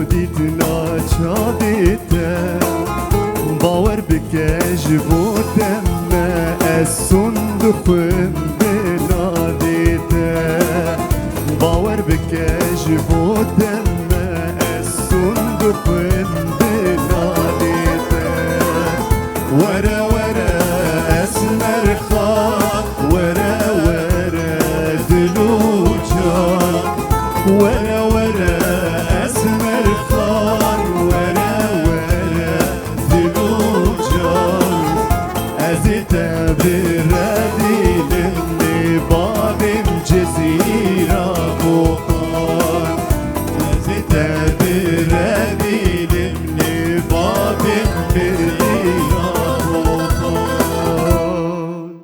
دیدنا چاویته باور بکه جبوتم از صندوقم بنادیته باور بکه جبوتم از صندوقم بنادیته ورا